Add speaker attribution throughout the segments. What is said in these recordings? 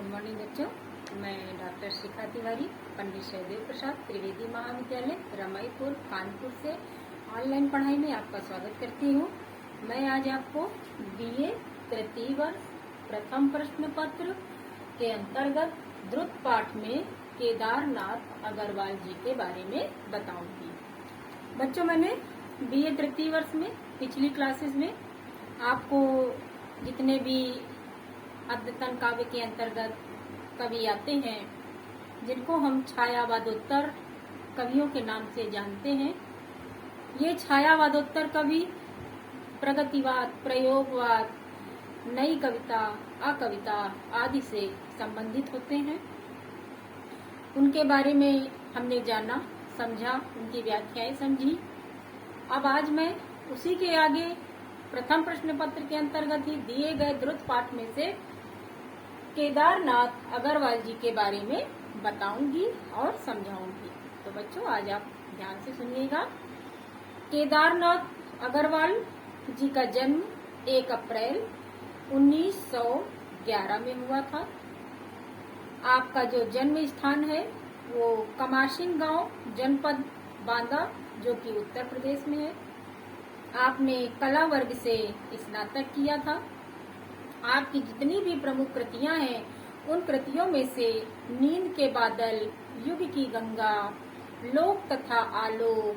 Speaker 1: Good morning बच्चों। मैं doctor शिखा तिवारी, पंडित शहदेव प्रसाद त्रिवेदी महाविद्यालय रमाईपुर कानपुर से ऑनलाइन पढ़ाई में आपका स्वागत करती हूँ। मैं आज आपको बीए तृतीय वर्ष प्रथम प्रश्न पत्र के अंतर्गत द्रुत पाठ में केदारनाथ अग्रवाल जी के बारे में बताऊंगी। बच्चों, मैंने बीए तृतीय वर्ष में पिछली क्लासेस में आपको जितने भी अद्यतन काव्य के अंतर्गत कवि आते हैं, जिनको हम छायावादोत्तर कवियों के नाम से जानते हैं, ये छायावादोत्तर कवि प्रगतिवाद, प्रयोगवाद, नई कविता, अकविता आदि से संबंधित होते हैं। उनके बारे में हमने जाना, समझा, उनकी व्याख्याएं समझी। अब आज मैं उसी के आगे प्रथम प्रश्न पत्र के अंतर्गत ही दिए गए द्रुत पाठ में से केदारनाथ अग्रवाल जी के बारे में बताऊंगी और समझाऊंगी। तो बच्चों, आज आप ध्यान से सुनिएगा। केदारनाथ अग्रवाल जी का जन्म 1 अप्रैल 1911 में हुआ था। आपका जो जन्म स्थान है वो कमाशिन गांव, जनपद बांदा, जो कि उत्तर प्रदेश में है। आपने कला वर्ग से स्नातक किया था। आपकी जितनी भी प्रमुख कृतियां हैं, उन कृतियों में से नींद के बादल, युग की गंगा, लोक तथा आलोक,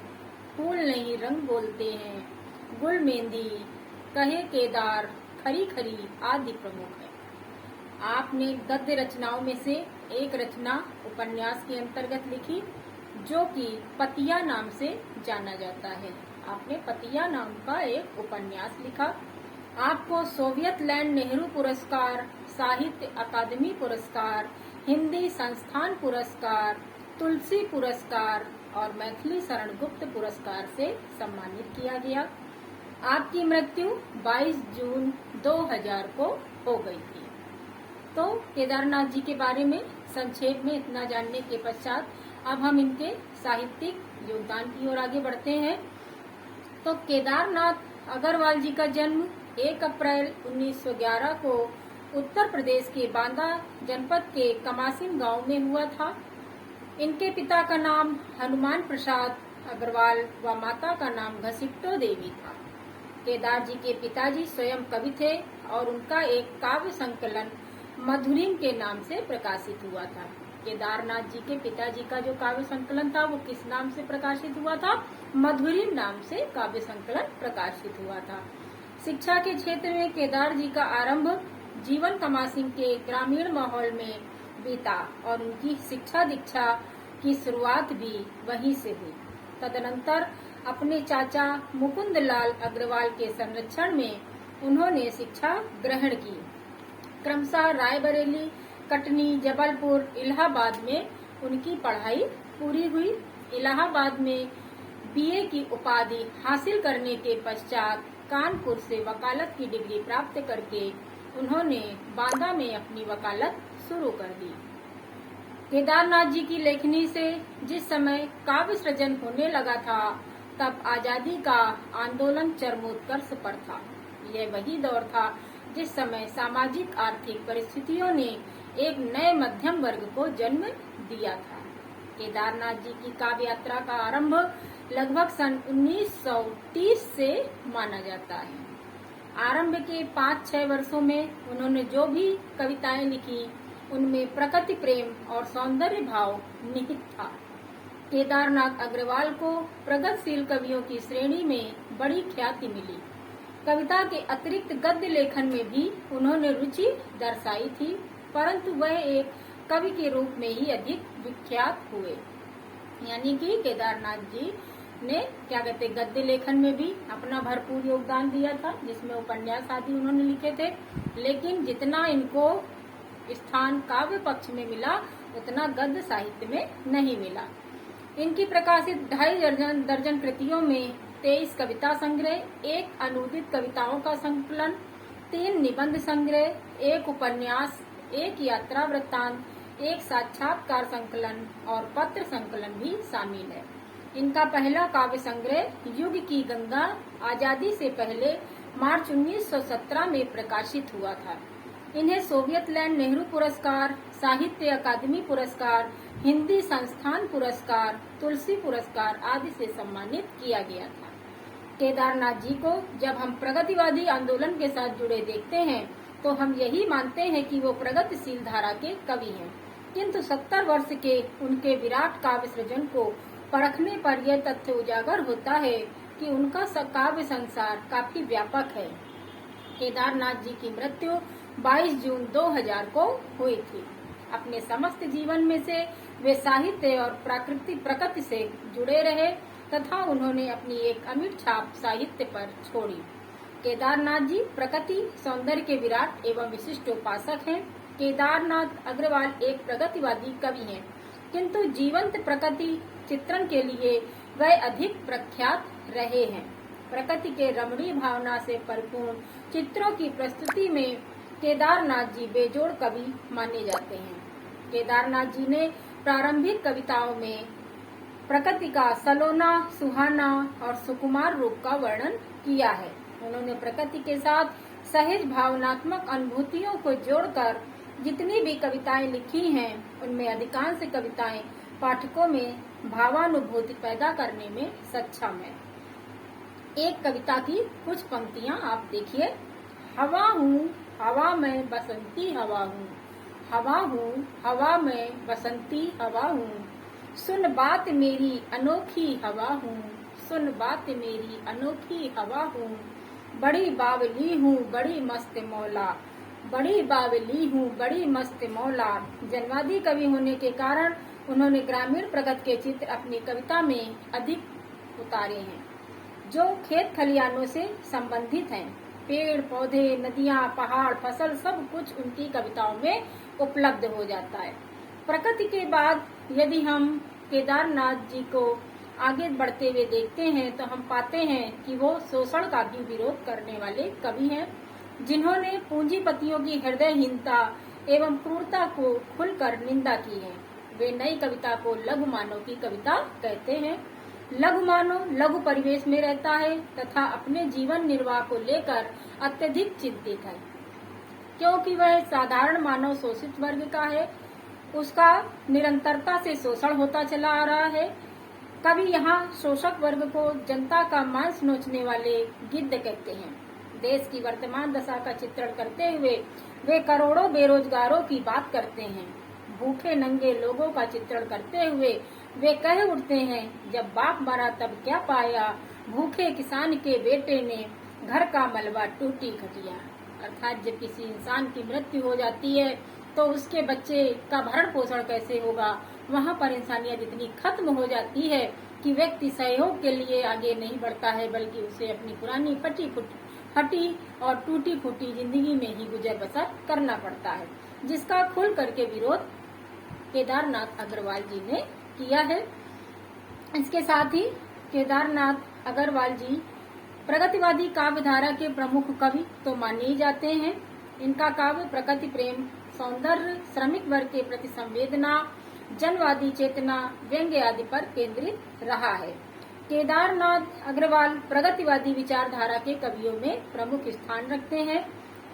Speaker 1: फूल नहीं रंग बोलते हैं, गुल मेहंदी, कहे केदार, खरी खरी आदि प्रमुख है। आपने गद्य रचनाओं में से एक रचना उपन्यास के अंतर्गत लिखी, जो कि पतिया नाम से जाना जाता है। आपने पतिया नाम का एक उपन्यास लिखा। आपको सोवियत लैंड नेहरू पुरस्कार, साहित्य अकादमी पुरस्कार, हिंदी संस्थान पुरस्कार, तुलसी पुरस्कार और मैथिली शरण गुप्त पुरस्कार से सम्मानित किया गया। आपकी मृत्यु 22 जून 2000 को हो गई थी। तो केदारनाथ जी के बारे में संक्षेप में इतना जानने के पश्चात अब हम इनके साहित्यिक योगदान की ओर आगे बढ़ते हैं। तो केदारनाथ अग्रवाल जी का जन्म 1 अप्रैल 1911 को उत्तर प्रदेश के बांदा जनपद के कमासिन गांव में हुआ था। इनके पिता का नाम हनुमान प्रसाद अग्रवाल व माता का नाम घसीटो देवी था। केदार जी के पिताजी स्वयं कवि थे और उनका एक काव्य संकलन मधुरिम के नाम से प्रकाशित हुआ था। केदारनाथ जी के पिताजी का जो काव्य संकलन था वो किस नाम से प्रकाशित हुआ था? मधुरिम नाम से काव्य संकलन प्रकाशित हुआ था। शिक्षा के क्षेत्र में केदार जी का आरंभ जीवन कमासिन के ग्रामीण माहौल में बीता और उनकी शिक्षा दीक्षा की शुरुआत भी वहीं से हुई। तदनंतर अपने चाचा मुकुंद लाल अग्रवाल के संरक्षण में उन्होंने शिक्षा ग्रहण की। क्रमशः रायबरेली, कटनी, जबलपुर, इलाहाबाद में उनकी पढ़ाई पूरी हुई। इलाहाबाद में बीए की उपाधि हासिल करने के पश्चात कानपुर से वकालत की डिग्री प्राप्त करके उन्होंने बांदा में अपनी वकालत शुरू कर दी। केदारनाथ जी की लेखनी से जिस समय काव्य सृजन होने लगा था, तब आजादी का आंदोलन चरमोत्कर्ष पर था। यह वही दौर था जिस समय सामाजिक आर्थिक परिस्थितियों ने एक नए मध्यम वर्ग को जन्म दिया था। केदारनाथ जी की काव्य यात्रा का आरंभ लगभग सन 1930 से माना जाता है। आरंभ के 5-6 वर्षों में उन्होंने जो भी कविताएं लिखी, उनमें प्रकृति प्रेम और सौंदर्य भाव निहित था। केदारनाथ अग्रवाल को प्रगतिशील कवियों की श्रेणी में बड़ी ख्याति मिली। कविता के अतिरिक्त गद्य लेखन में भी उन्होंने रुचि दर्शाई थी, परंतु वह एक कवि के रूप में ही अधिक विख्यात हुए। यानी कि केदारनाथ जी ने गद्य लेखन में भी अपना भरपूर योगदान दिया था, जिसमें उपन्यास आदि उन्होंने लिखे थे। लेकिन जितना इनको स्थान काव्य पक्ष में मिला, उतना गद्य साहित्य में नहीं मिला। इनकी प्रकाशित 2.5 दर्जन कृतियों में 23 कविता संग्रह, 1 अनुदित कविताओं का संकलन, 3 निबंध संग्रह, 1 उपन्यास, 1 यात्रा वृत्तांत, 1 साक्षात्कार संकलन और पत्र संकलन भी शामिल है। इनका पहला काव्य संग्रह युग की गंगा आजादी से पहले मार्च 1917 में प्रकाशित हुआ था। इन्हें सोवियत लैंड नेहरू पुरस्कार, साहित्य अकादमी पुरस्कार, हिंदी संस्थान पुरस्कार, तुलसी पुरस्कार आदि से सम्मानित किया गया था। केदारनाथ जी को जब हम प्रगतिवादी आंदोलन के साथ जुड़े देखते हैं तो हम यही मानते हैं कि वो प्रगतिशील धारा के कवि हैं, किंतु 70 वर्ष के उनके विराट काव्य सृजन को परखने पर यह तथ्य उजागर होता है कि उनका काव्य संसार काफी व्यापक है। केदारनाथ जी की मृत्यु 22 जून 2000 को हुई थी। अपने समस्त जीवन में से वे साहित्य और प्रकृति से जुड़े रहे तथा उन्होंने अपनी एक अमिट छाप साहित्य पर छोड़ी। केदारनाथ जी प्रकृति सौंदर्य के विराट एवं विशिष्ट उपासक हैं। केदारनाथ अग्रवाल एक प्रगतिवादी कवि हैं, किंतु जीवंत प्रकृति चित्रण के लिए वह अधिक प्रख्यात रहे हैं। प्रकृति के रमणीय भावना से परिपूर्ण चित्रों की प्रस्तुति में केदारनाथ जी बेजोड़ कवि माने जाते हैं। केदारनाथ जी ने प्रारंभिक कविताओं में प्रकृति का सलोना, सुहाना और सुकुमार रूप का वर्णन किया है। उन्होंने प्रकृति के साथ सहज भावनात्मक अनुभूतियों को जोड़कर जितनी भी कविताएं लिखी हैं, उनमें अधिकांश कविताएं पाठकों में भावानुभूति पैदा करने में सक्षम है। एक कविता की कुछ पंक्तियां आप देखिए। हवा हूँ, हवा में बसंती हवा हूँ, हवा हूँ, हवा में बसंती हवा हूँ, सुन बात मेरी अनोखी हवा हूँ, सुन बात मेरी अनोखी हवा हूँ, बड़ी बावली हूँ बड़ी मस्त मौला, बड़ी बावली हूँ बड़ी मस्त मौला। जनवादी कवि होने के कारण उन्होंने ग्रामीण प्रगति के चित्र अपनी कविता में अधिक उतारे हैं, जो खेत खलियानों से संबंधित हैं। पेड़ पौधे, नदियाँ, पहाड़, फसल सब कुछ उनकी कविताओं में उपलब्ध हो जाता है। प्रकृति के बाद यदि हम केदारनाथ जी को आगे बढ़ते हुए देखते हैं तो हम पाते हैं कि वो शोषण का भी विरोध करने वाले कवि हैं, जिन्होंने पूंजीपतियों की हृदयहीनता एवं क्रूरता को खुलकर निंदा की है। वे नई कविता को लघु मानव की कविता कहते हैं। लघु मानव लघु परिवेश में रहता है तथा अपने जीवन निर्वाह को लेकर अत्यधिक चिंतित है, क्योंकि वह साधारण मानव शोषित वर्ग का है। उसका निरंतरता से शोषण होता चला आ रहा है। कवि यहाँ शोषक वर्ग को जनता का मांस नोचने वाले गिद्ध कहते हैं। देश की वर्तमान दशा का चित्रण करते हुए वे करोड़ों बेरोजगारों की बात करते हैं। भूखे नंगे लोगों का चित्रण करते हुए वे कह उठते हैं, जब बाप मरा तब क्या पाया, भूखे किसान के बेटे ने घर का मलबा टूटी खटिया। अर्थात जब किसी इंसान की मृत्यु हो जाती है तो उसके बच्चे का भरण पोषण कैसे होगा। वहाँ पर इंसानियत इतनी खत्म हो जाती है कि व्यक्ति सहयोग के लिए आगे नहीं बढ़ता है, बल्कि उसे अपनी पुरानी फटी और टूटी फूटी जिंदगी में ही गुजर बसर करना पड़ता है, जिसका खुल करके विरोध केदारनाथ अग्रवाल जी ने किया है। इसके साथ ही केदारनाथ अग्रवाल जी प्रगतिवादी काव्य धारा के प्रमुख कवि तो माने ही जाते हैं। इनका काव्य प्रकृति प्रेम, सौंदर्य, श्रमिक वर्ग के प्रति संवेदना, जनवादी चेतना, व्यंग्य आदि पर केंद्रित रहा है। केदारनाथ अग्रवाल प्रगतिवादी विचारधारा के कवियों में प्रमुख स्थान रखते हैं।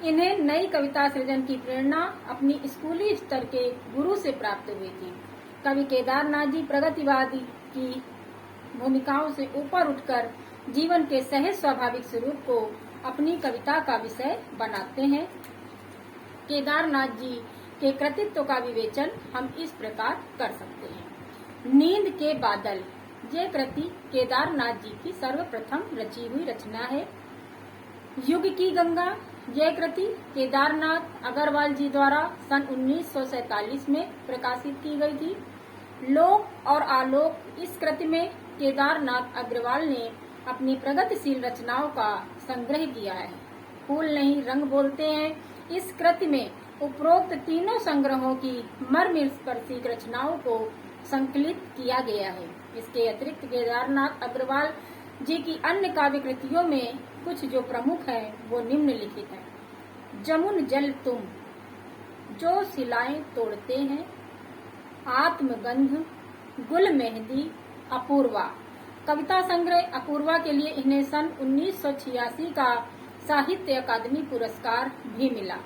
Speaker 1: इन्हें नई कविता सृजन की प्रेरणा अपनी स्कूली स्तर के गुरु से प्राप्त हुई थी। कवि केदारनाथ जी प्रगतिवादी की भूमिकाओं से ऊपर उठकर जीवन के सहज स्वाभाविक स्वरूप को अपनी कविता का विषय बनाते हैं। केदारनाथ जी के कृतित्व का विवेचन हम इस प्रकार कर सकते हैं। नींद के बादल, ये कृति केदारनाथ जी की सर्वप्रथम रची हुई रचना है। युग की गंगा, यह कृति केदारनाथ अग्रवाल जी द्वारा सन 1947 में प्रकाशित की गई थी। लोक और आलोक, इस कृति में केदारनाथ अग्रवाल ने अपनी प्रगतिशील रचनाओं का संग्रह किया है। फूल नहीं रंग बोलते हैं, इस कृति में उपरोक्त तीनों संग्रहों की मर्मस्पर्शी रचनाओं को संकलित किया गया है। इसके अतिरिक्त केदारनाथ अग्रवाल जी की अन्य काव्य कृतियों में कुछ जो प्रमुख है वो निम्नलिखित है। जमुन जल तुम, जो सिलाएं तोड़ते हैं, आत्मगंध, गुल मेहंदी, अपूर्वा। कविता संग्रह अपूर्वा के लिए इन्हें सन 1986 का साहित्य अकादमी पुरस्कार भी मिला।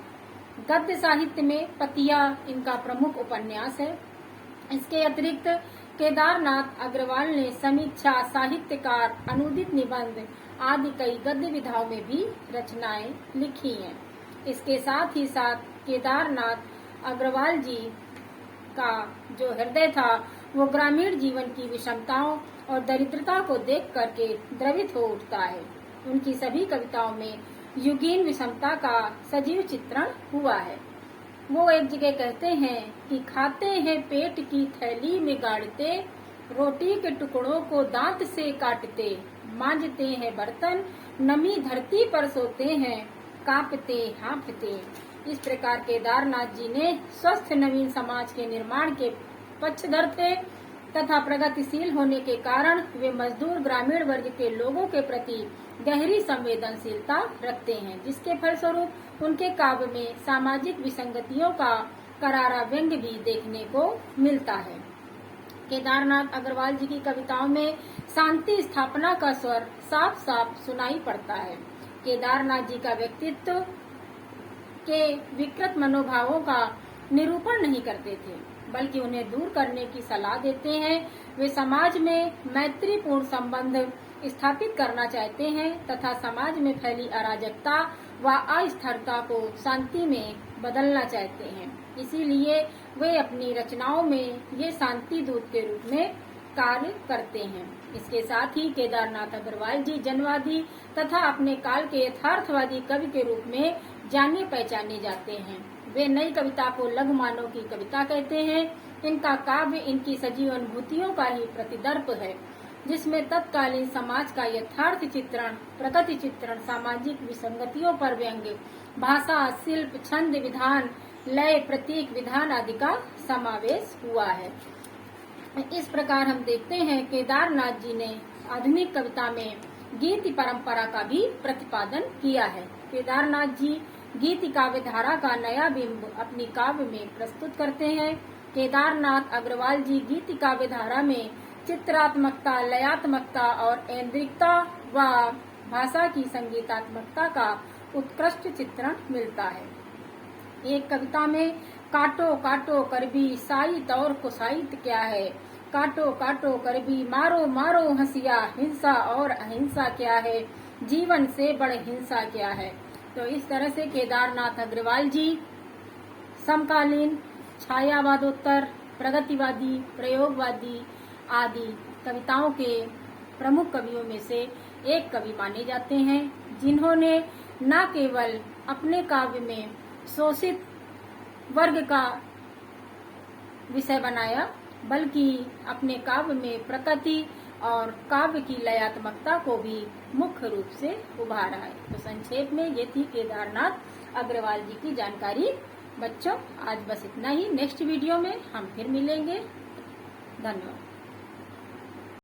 Speaker 1: गद्य साहित्य में पतिया इनका प्रमुख उपन्यास है। इसके अतिरिक्त केदारनाथ अग्रवाल ने समीक्षा, साहित्यकार, अनुदित निबंध आदि कई गद्य विधाओं में भी रचनाएं लिखी हैं। इसके साथ ही साथ केदारनाथ अग्रवाल जी का जो हृदय था वो ग्रामीण जीवन की विषमताओं और दरिद्रता को देख करके द्रवित हो उठता है। उनकी सभी कविताओं में युगीन विषमता का सजीव चित्रण हुआ है। वो एक जगह कहते हैं कि खाते हैं पेट की थैली में गाड़ते, रोटी के टुकड़ों को दांत से काटते, मांजते हैं बर्तन, नमी धरती पर सोते हैं, कांपते हाँफते। इस प्रकार केदारनाथ जी ने स्वस्थ नवीन समाज के निर्माण के पक्षधर थे तथा प्रगतिशील होने के कारण वे मजदूर ग्रामीण वर्ग के लोगों के प्रति गहरी संवेदनशीलता रखते हैं, जिसके फलस्वरूप उनके काव्य में सामाजिक विसंगतियों का करारा व्यंग्य भी देखने को मिलता है। केदारनाथ अग्रवाल जी की कविताओं में शांति स्थापना का स्वर साफ साफ सुनाई पड़ता है। केदारनाथ जी का व्यक्तित्व के विकृत मनोभावों का निरूपण नहीं करते थे, बल्कि उन्हें दूर करने की सलाह देते हैं। वे समाज में मैत्रीपूर्ण संबंध स्थापित करना चाहते हैं तथा समाज में फैली अराजकता व अस्थिरता को शांति में बदलना चाहते हैं। इसीलिए वे अपनी रचनाओं में ये शांति दूत के रूप में कार्य करते हैं। इसके साथ ही केदारनाथ अग्रवाल जी जनवादी तथा अपने काल के यथार्थवादी कवि के रूप में जाने पहचाने जाते हैं। वे नई कविता को लघुमानव की कविता कहते हैं। इनका काव्य इनकी सजीव अनुभूतियों का ही प्रतिदर्प है, जिसमें तत्कालीन समाज का यथार्थ चित्रण, प्रगति चित्रण, सामाजिक विसंगतियों पर व्यंग्य, भाषा, शिल्प, छंद, विधान, लय, प्रतीक, विधान आदि का समावेश हुआ है। इस प्रकार हम देखते हैं केदारनाथ जी ने आधुनिक कविता में गीति परंपरा का भी प्रतिपादन किया है। केदारनाथ जी गीति काव्य धारा का नया बिंब अपनी काव्य में प्रस्तुत करते हैं। केदारनाथ अग्रवाल जी गीति काव्य धारा में चित्रात्मकता, लयात्मकता और ऐन्द्रिकता व भाषा की संगीतात्मकता का उत्कृष्ट चित्रण मिलता है। एक कविता में काटो काटो करबी साइत और कुसाइत क्या है, काटो काटो करबी मारो मारो हंसिया, हिंसा और अहिंसा क्या है, जीवन से बड़े हिंसा क्या है। तो इस तरह से केदारनाथ अग्रवाल जी समकालीन छायावादोत्तर, प्रगतिवादी, प्रयोगवादी आदि कविताओं के प्रमुख कवियों में से एक कवि माने जाते हैं, जिन्होंने न केवल अपने काव्य में शोषित वर्ग का विषय बनाया, बल्कि अपने काव्य में प्रकृति और काव्य की लयात्मकता को भी मुख्य रूप से उभारा है। तो संक्षेप में ये थी केदारनाथ अग्रवाल जी की जानकारी। बच्चों, आज बस इतना ही। नेक्स्ट वीडियो में हम फिर मिलेंगे। धन्यवाद।